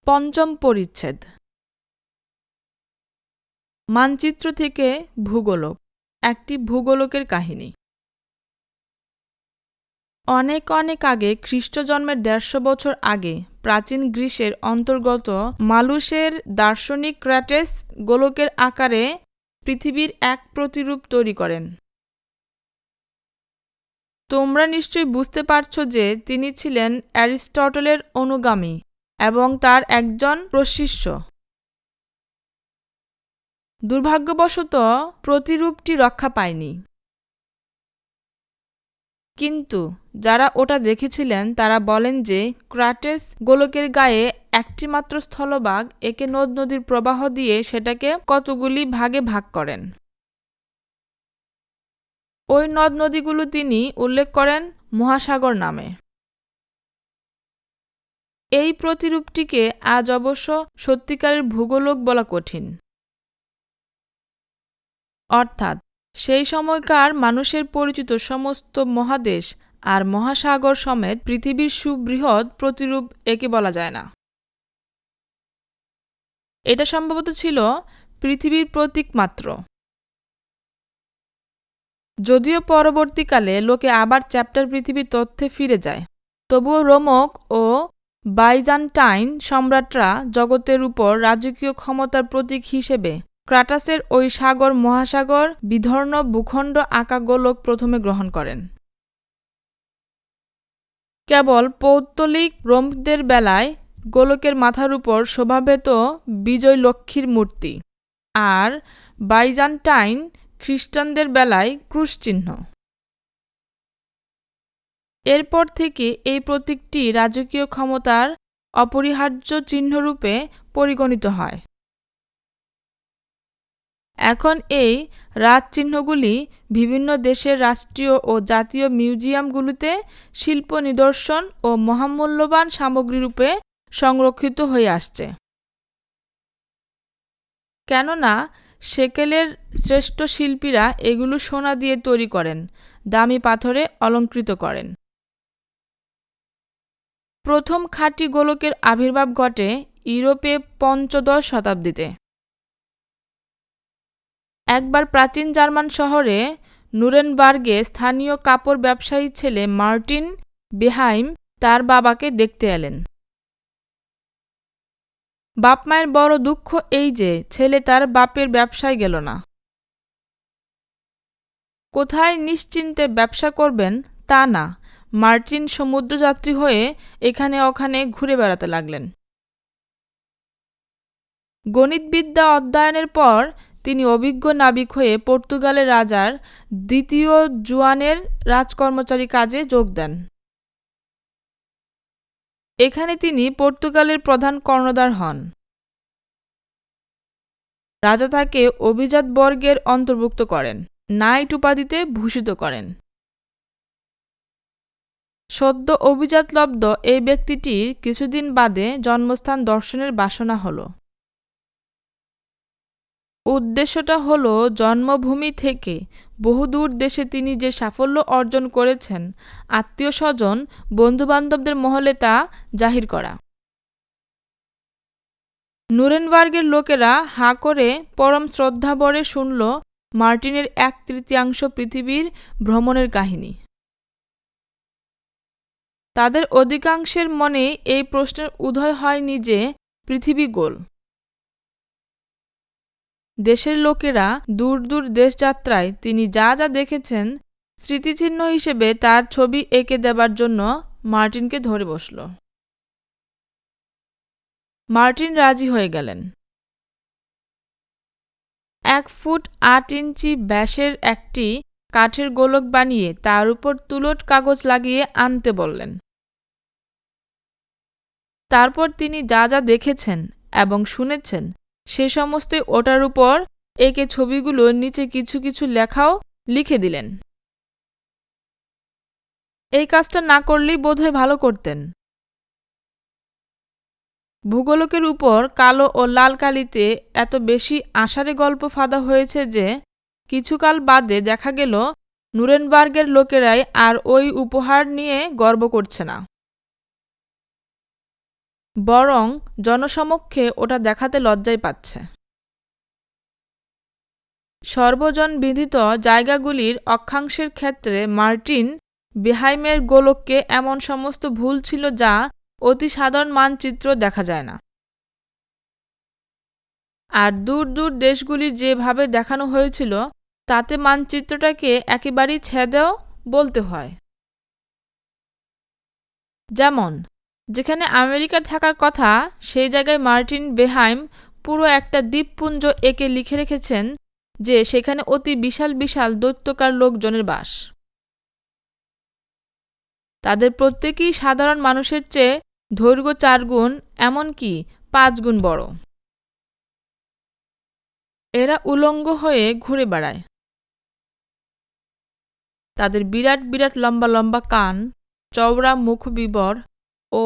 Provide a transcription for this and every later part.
পঞ্চম পরিচ্ছেদ। মানচিত্র থেকে ভূগোলক। একটি ভূগোলকের কাহিনী। অনেক অনেক আগে, খ্রিস্ট জন্মের ১৫০ বছর আগে, প্রাচীন গ্রিসের অন্তর্গত মালুসের দার্শনিক ক্র্যাটেস গোলকের আকারে পৃথিবীর এক প্রতিরূপ তৈরি করেন। তোমরা নিশ্চয়ই বুঝতে পারছ যে তিনি ছিলেন অ্যারিস্টটলের অনুগামী এবং তার একজন প্রশিষ্য। দুর্ভাগ্যবশত প্রতিরূপটি রক্ষা পায়নি। কিন্তু যারা ওটা দেখেছিলেন তারা বলেন যে ক্র্যাটেস গোলকের গায়ে একটিমাত্র স্থলভাগ একে নদ নদীর প্রবাহ দিয়ে সেটাকে কতগুলি ভাগে ভাগ করেন। ওই নদ নদীগুলো তিনি উল্লেখ করেন মহাসাগর নামে। এই প্রতিরূপটিকে আজ অবশ্য সত্যিকারের ভূগোলক বলা কঠিন। অর্থাৎ সেই সময়কার মানুষের পরিচিত সমস্ত মহাদেশ আর মহাসাগর সমেত পৃথিবীর সুবৃহৎ প্রতিরূপ একে বলা যায় না। এটা সম্ভবত ছিল পৃথিবীর প্রতীক মাত্র। যদিও পরবর্তীকালে লোকে আবার চ্যাপ্টার পৃথিবীর তথ্যে ফিরে যায়, তবুও রোমক ও বাইজান্টাইন সম্রাটরা জগতের উপর রাজকীয় ক্ষমতার প্রতীক হিসেবে ক্রাটাসের ওই সাগর মহাসাগর বিধর্ণ ভূখণ্ড আঁকা গোলক প্রথমে গ্রহণ করেন। কেবল পৌত্তলিক রোমকদের বেলায় গোলকের মাথার উপর শোভাবেত বিজয় লক্ষ্মীর মূর্তি, আর বাইজান্টাইন খ্রিস্টানদের বেলায় ক্রুশ চিহ্ন। এরপর থেকে এই প্রতীকটি রাজকীয় ক্ষমতার অপরিহার্য চিহ্নরূপে পরিগণিত হয়। এখন এই রাজচিহ্নগুলি বিভিন্ন দেশের রাষ্ট্রীয় ও জাতীয় মিউজিয়ামগুলোতে শিল্প নিদর্শন ও মহামূল্যবান সামগ্রীরূপে সংরক্ষিত হয়ে আসছে। কেননা সেকেলের শ্রেষ্ঠ শিল্পীরা এগুলো সোনা দিয়ে তৈরি করেন, দামি পাথরে অলঙ্কৃত করেন। প্রথম খাঁটি গোলকের আবির্ভাব ঘটে ইউরোপে পঞ্চদশ শতাব্দীতে। একবার প্রাচীন জার্মান শহরে নুরেনবার্গে স্থানীয় কাপড় ব্যবসায়ী ছেলে মার্টিন বেহাইম তার বাবাকে দেখতে এলেন। বাপ মায়ের বড় দুঃখ এই যে ছেলে তার বাপের ব্যবসায় গেল না। কোথায় নিশ্চিন্তে ব্যবসা করবেন তা না, মার্টিন সমুদ্রযাত্রী হয়ে এখানে ওখানে ঘুরে বেড়াতে লাগলেন। গণিতবিদ্যা অধ্যয়নের পর তিনি অভিজ্ঞ নাবিক হয়ে পর্তুগালের রাজার দ্বিতীয় জুয়ানের রাজকর্মচারী কাজে যোগ দেন। এখানে তিনি পর্তুগালের প্রধান কর্ণধার হন। রাজা তাকে অভিজাত বর্গের অন্তর্ভুক্ত করেন, নাইট উপাধিতে ভূষিত করেন। সদ্য অভিজাতলব্ধ এই ব্যক্তিটির কিছুদিন বাদে জন্মস্থান দর্শনের বাসনা হল। উদ্দেশ্যটা হল জন্মভূমি থেকে বহুদূর দেশে তিনি যে সাফল্য অর্জন করেছেন আত্মীয় স্বজন বন্ধুবান্ধবদের মহলে তা জাহির করা। নুরেনবার্গের লোকেরা হাঁ করে পরম শ্রদ্ধাভরে শুনল মার্টিনের 1/3 পৃথিবীর ভ্রমণের কাহিনী। তাদের অধিকাংশের মনে এই প্রশ্নের উদয় হয়নি যে পৃথিবী গোল। দেশের লোকেরা দূর দূর দেশযাত্রায় তিনি যা যা দেখেছেন স্মৃতিচিহ্ন হিসেবে তার ছবি এঁকে দেবার জন্য মার্টিনকে ধরে বসল। মার্টিন রাজি হয়ে গেলেন। 1 ফুট 8 ইঞ্চি ব্যাসের একটি কাঠের গোলক বানিয়ে তার উপর তুলট কাগজ লাগিয়ে আনতে বললেন। তারপর তিনি যা যা দেখেছেন এবং শুনেছেন সে সমস্তই ওটার উপর এঁকে ছবিগুলোর নিচে কিছু কিছু লেখাও লিখে দিলেন। এই কাজটা না করলেই বোধহয় ভালো করতেন। ভূগোলকের উপর কালো ও লাল কালিতে এত বেশি আষাঢ়ে গল্প ফাঁদা হয়েছে যে কিছুকাল বাদে দেখা গেল নুরেনবার্গের লোকেরাই আর ওই উপহার নিয়ে গর্ব করছে না। বরং জনসমক্ষে ওটা দেখাতে লজ্জাই পাচ্ছে। সর্বজন বিদিত জায়গাগুলির অক্ষাংশের ক্ষেত্রে মার্টিন বেহাইমের গোলককে এমন সমস্ত ভুল ছিল যা অতি সাধারণ মানচিত্র দেখা যায় না। আর দূর দূর দেশগুলির যেভাবে দেখানো হয়েছিল তাতে মানচিত্রটাকে একেবারেই ছেঁদেও বলতে হয়। যেমন যেখানে আমেরিকা থাকার কথা সেই জায়গায় মার্টিন বেহাইম পুরো একটা দ্বীপপুঞ্জ এঁকে লিখে রেখেছেন যে সেখানে অতি বিশাল বিশাল দৈত্যাকার লোকজনের বাস। তাদের প্রত্যেকেই সাধারণ মানুষের চেয়ে দৈর্ঘ্য 4 গুণ, এমনকি 5 গুণ বড়। এরা উলঙ্গ হয়ে ঘুরে বেড়ায়। তাদের বিরাট বিরাট লম্বা লম্বা কান, চওড়া মুখবিবর ও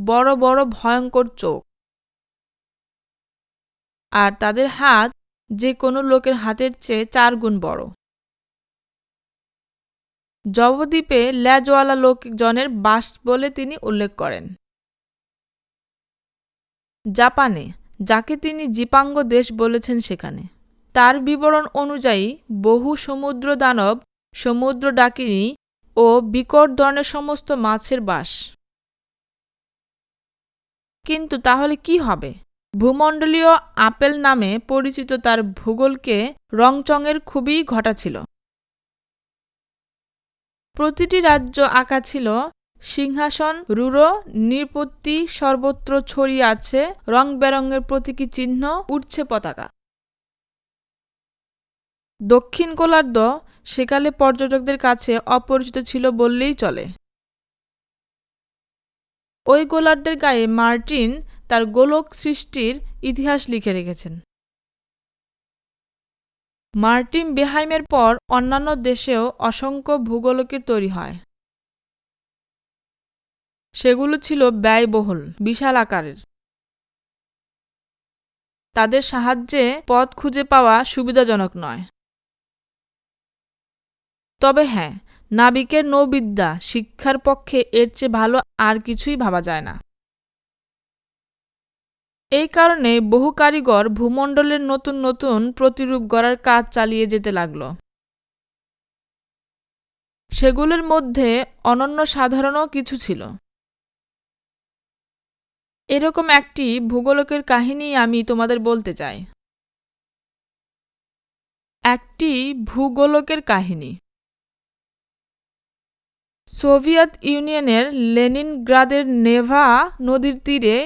বড় বড় ভয়ঙ্কর চোখ। আর তাদের হাত যে কোনো লোকের হাতের চেয়ে 4 গুণ বড়। জবদ্বীপে লেজওয়ালা লোকজনের বাস বলে তিনি উল্লেখ করেন। জাপানে, যাকে তিনি জিপাঙ্গ দেশ বলেছেন, সেখানে তার বিবরণ অনুযায়ী বহু সমুদ্র দানব, সমুদ্র ডাকিনী ও বিকট ধরনের সমস্ত মাছের বাস। কিন্তু তাহলে কি হবে? ভূমণ্ডলীয় আপেল নামে পরিচিত তার ভূগোলকে রংচঙের খুবই ঘটা ছিল। প্রতিটি রাজ্য আঁকা ছিল সিংহাসন, রুরো, নৃপতি, সর্বত্র ছড়িয়ে আছে রং বেরঙের প্রতীকী চিহ্ন, উড়ছে পতাকা। দক্ষিণ গোলার্ধ সেকালে পর্যটকদের কাছে অপরিচিত ছিল বললেই চলে। ওই গোলার্ধের গায়ে মার্টিন তার গোলক সৃষ্টির ইতিহাস লিখে রেখেছেন। মার্টিন বেহাইমের পর অন্যান্য দেশেও অসংখ্য ভূগোলকের তৈরি হয়। সেগুলো ছিল ব্যয়বহুল, বিশাল আকারের। তাদের সাহায্যে পথ খুঁজে পাওয়া সুবিধাজনক নয়। তবে হ্যাঁ, নাবিকের নৌবিদ্যা শিক্ষার পক্ষে এর চেয়ে ভালো আর কিছুই ভাবা যায় না। এই কারণে বহু কারিগর ভূমণ্ডলের নতুন নতুন প্রতিরূপ গড়ার কাজ চালিয়ে যেতে লাগল। সেগুলোর মধ্যে অনন্য সাধারণও কিছু ছিল। এরকম একটি ভূগোলকের কাহিনী আমি তোমাদের বলতে চাই। একটি ভূগোলকের কাহিনী। সোভিয়েত ইউনিয়নের লেনিনগ্রাদের নেভা নদীর তীরে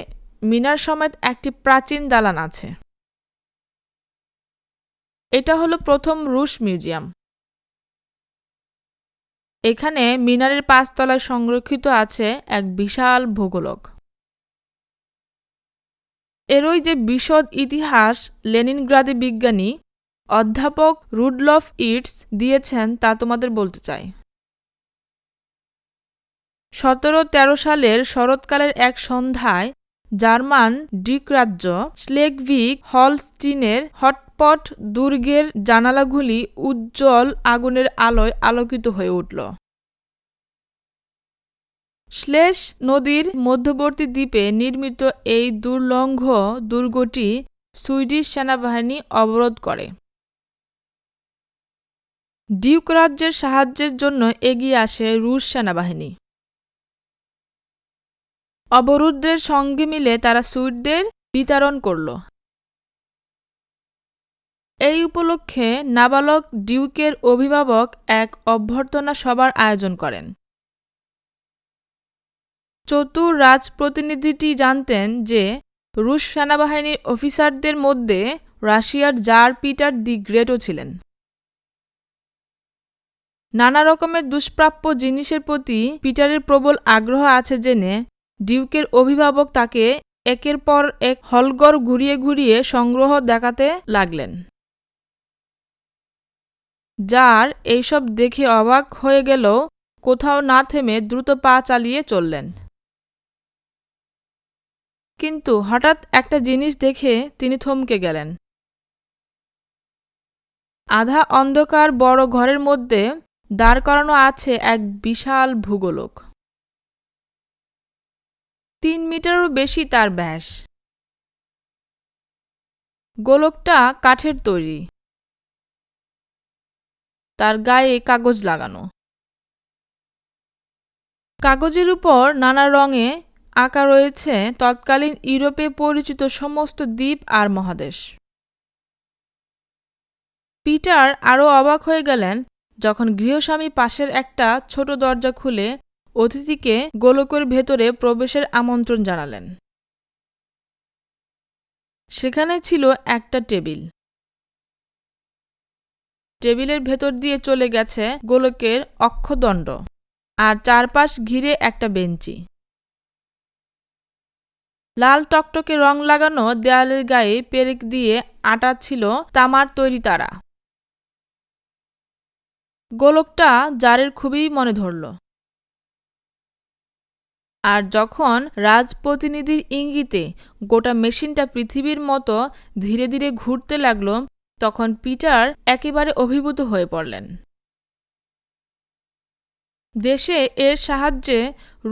মিনার সমেত একটি প্রাচীন দালান আছে। এটা হলো প্রথম রুশ মিউজিয়াম। এখানে মিনারের 5 তলায় সংরক্ষিত আছে এক বিশাল ভূগোলক। এরই যে বিশদ ইতিহাস লেনিনগ্রাদে বিজ্ঞানী অধ্যাপক রুডলফ ইটস দিয়েছেন তা তোমাদের বলতে চাই। 1713 সালের শরৎকালের এক সন্ধ্যায় জার্মান ডিকরাজ্য স্লেগভিগ হলস্টিনের হটপট দুর্গের জানালাগুলি উজ্জ্বল আগুনের আলোয় আলোকিত হয়ে উঠল। শ্লেষ নদীর মধ্যবর্তী দ্বীপে নির্মিত এই দুর্লঙ্ঘ দুর্গটি সুইডিশ সেনাবাহিনী অবরোধ করে। ডিউক রাজ্যের সাহায্যের জন্য এগিয়ে আসে রুশ সেনাবাহিনী। অবরুদ্ধের সঙ্গে মিলে তারা সুইডদের বিতাড়ন করল। এই উপলক্ষে নাবালক ডিউকের অভিভাবক এক অভ্যর্থনা সভার আয়োজন করেন। চতুর রাজপ্রতিনিধিটি জানতেন যে রুশ সেনাবাহিনীর অফিসারদের মধ্যে রাশিয়ার জার পিটার দি গ্রেটও ছিলেন। নানা রকমের দুষ্প্রাপ্য জিনিসের প্রতি পিটারের প্রবল আগ্রহ আছে জেনে ডিউকের অভিভাবক তাকে একের পর এক হলঘর ঘুরিয়ে ঘুরিয়ে সংগ্রহ দেখাতে লাগলেন। জার এইসব দেখে অবাক হয়ে গেলেও কোথাও না থেমে দ্রুত পা চালিয়ে চললেন। কিন্তু হঠাৎ একটা জিনিস দেখে তিনি থমকে গেলেন। আধা অন্ধকার বড় ঘরের মধ্যে দাঁড় করানো আছে এক বিশাল ভূগোলক। 3 মিটারও বেশি তার ব্যাস। গোলকটা কাঠের তৈরি, তার গায়ে কাগজ লাগানো। কাগজের উপর নানা রঙে আঁকা রয়েছে তৎকালীন ইউরোপে পরিচিত সমস্ত দ্বীপ আর মহাদেশ। পিটার আরও অবাক হয়ে গেলেন যখন গৃহস্বামী পাশের একটা ছোট দরজা খুলে অতিথিকে গোলকের ভেতরে প্রবেশের আমন্ত্রণ জানালেন। সেখানে ছিল একটা টেবিল। টেবিলের ভেতর দিয়ে চলে গেছে গোলকের অক্ষদণ্ড, আর চারপাশ ঘিরে একটা বেঞ্চি। লাল টকটকে রং লাগানো দেয়ালের গায়ে পেরেক দিয়ে আটা ছিল তামার তৈরি তারা। গোলকটা জারের খুবই মনে ধরল। আর যখন রাজপ্রতিনিধির ইঙ্গিতে গোটা মেশিনটা পৃথিবীর মতো ধীরে ধীরে ঘুরতে লাগল, তখন পিটার একেবারে অভিভূত হয়ে পড়লেন। দেশে এর সাহায্যে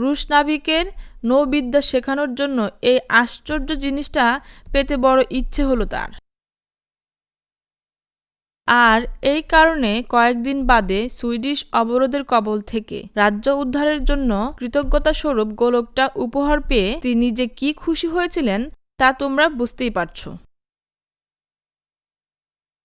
রুশ নাবিকের নৌবিদ্যা শেখানোর জন্য এই আশ্চর্য জিনিসটা পেতে বড় ইচ্ছে হলো তার। আর এই কারণে কয়েকদিন বাদে সুইডিশ অবরোধের কবল থেকে রাজ্য উদ্ধারের জন্য কৃতজ্ঞতাস্বরূপ গোলকটা উপহার পেয়ে তিনি যে কি খুশি হয়েছিলেন তা তোমরা বুঝতেই পারছ।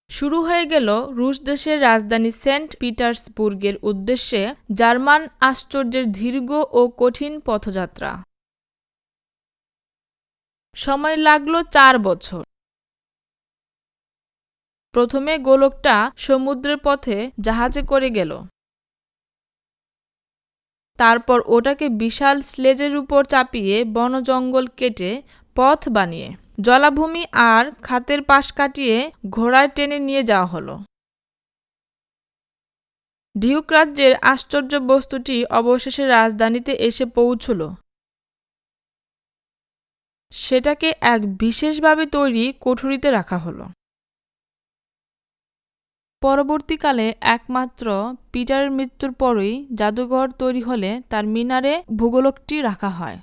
শুরু হয়ে গেল রুশ দেশের রাজধানী সেন্ট পিটার্সবুর্গের উদ্দেশ্যে জার্মান আশ্চর্যের দীর্ঘ ও কঠিন পথযাত্রা। সময় লাগল 4 বছর। প্রথমে গোলকটা সমুদ্রের পথে জাহাজে করে গেল। তারপর ওটাকে বিশাল স্লেজের উপর চাপিয়ে বন-জঙ্গল কেটে পথ বানিয়ে জলাভূমি আর খাতের পাশ কাটিয়ে ঘোড়ায় টেনে নিয়ে যাওয়া হলো। ডিউক রাজ্যের আশ্চর্য বস্তুটি অবশেষে রাজধানীতে এসে পৌঁছল। সেটাকে এক বিশেষভাবে তৈরি কুঠুরিতে রাখা হলো। পরবর্তীকালে একমাত্র পিটারের মৃত্যুর পরই জাদুঘর তৈরি হলে তার মিনারে ভূগোলকটি রাখা হয়।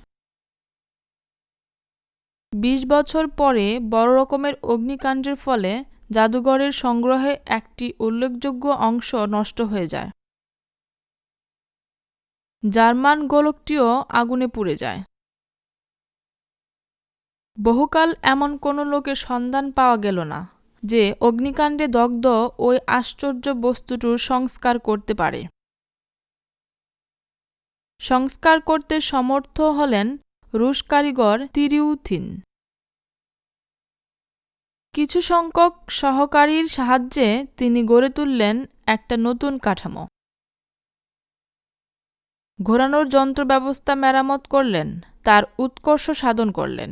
20 বছর পরে বড় রকমের অগ্নিকাণ্ডের ফলে জাদুঘরের সংগ্রহে একটি উল্লেখযোগ্য অংশ নষ্ট হয়ে যায়। জার্মান গোলকটিও আগুনে পুড়ে যায়। বহুকাল এমন কোনো লোকের সন্ধান পাওয়া গেল না যে অগ্নিকাণ্ডে দগ্ধ ওই আশ্চর্য বস্তুটির সংস্কার করতে পারে। সংস্কার করতে সমর্থ হলেন রুশ কারিগর তিরিউথিন। কিছু সংখ্যক সহকারীর সাহায্যে তিনি গড়ে তুললেন একটা নতুন কাঠামো। ঘোরানোর যন্ত্র ব্যবস্থা মেরামত করলেন, তার উৎকর্ষ সাধন করলেন।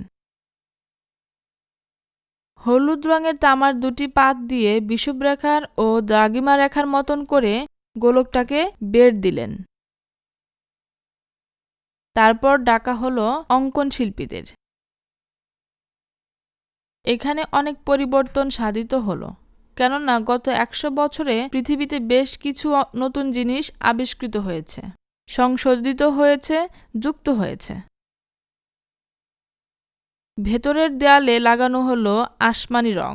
হলুদ রঙের তামার 2টি পাত দিয়ে বিষুবরেখার ও দ্রাঘিমা রেখার মতন করে গোলকটাকে বেড় দিলেন। তারপর ডাকা হলো অঙ্কন শিল্পীদের। এখানে অনেক পরিবর্তন সাধিত হলো, কেননা গত 100 বছরে পৃথিবীতে বেশ কিছু নতুন জিনিস আবিষ্কৃত হয়েছে, সংশোধিত হয়েছে, যুক্ত হয়েছে। ভেতরের দেয়ালে লাগানো হলো আসমানি রং।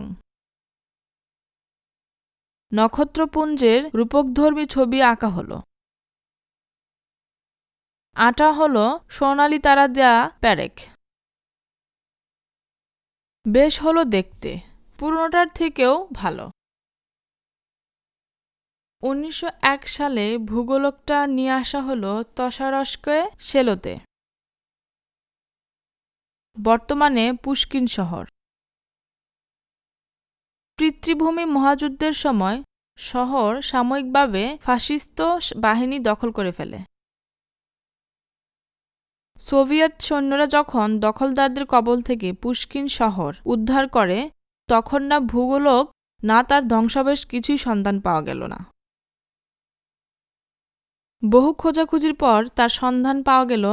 নক্ষত্রপুঞ্জের রূপকধর্মী ছবি আঁকা হলো। আটা হলো সোনালি তারা দেয়া পেরেক। বেশ হলো দেখতে, পুরনোটার থেকেও ভালো। 1901 সালে ভূগোলকটা নিয়ে আসা হলো তসারস্কে সেলোতে, বর্তমানে পুশকিন শহর। পিতৃভূমি মহাযুদ্ধের সময় শহর সাময়িকভাবে ফাসিস্ট বাহিনী দখল করে ফেলে। সোভিয়েত সৈন্যরা যখন দখলদারদের কবল থেকে পুশকিন শহর উদ্ধার করে, তখন না ভূগোলক না তার ধ্বংসাবশেষ কিছুই সন্ধান পাওয়া গেল না। বহু খোঁজাখুঁজির পর তার সন্ধান পাওয়া গেল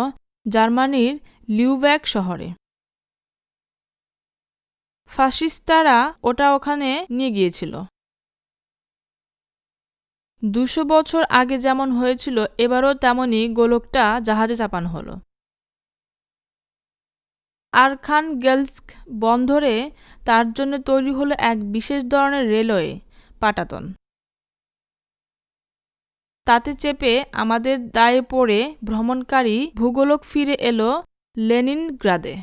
জার্মানির লিউবেক শহরে। ফাসিস্টরা ওটা ওখানে নিয়ে গিয়েছিল। 200 বছর আগে যেমন হয়েছিল এবারও তেমনই গোলকটা জাহাজে চাপানো হলো। আরখানগেলস্ক বন্দরে তার জন্য তৈরি হলো এক বিশেষ ধরনের রেলওয়ে পাটাতন। তাতে চেপে আমাদের দায়ে পড়ে ভ্রমণকারী ভূগোলক ফিরে এলো লেনিনগ্রাদে।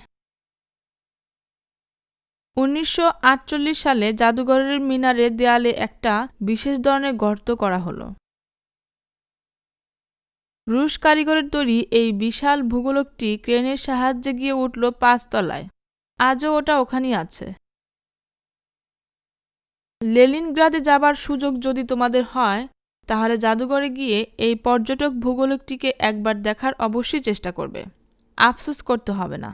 ১৯৪৮ সালে জাদুঘরের মিনারের দেয়ালে একটা বিশেষ ধরনের গর্ত করা হলো। রুশ কারিগরের তৈরি এই বিশাল ভূগোলকটি ক্রেনের সাহায্যে গিয়ে উঠল ৫ তলায়। আজও ওটা ওখানেই আছে। লেনিনগ্রাদে যাবার সুযোগ যদি তোমাদের হয়, তাহলে জাদুঘরে গিয়ে এই পর্যটক ভূগোলকটিকে একবার দেখার অবশ্যই চেষ্টা করবে। আফসোস করতে হবে না।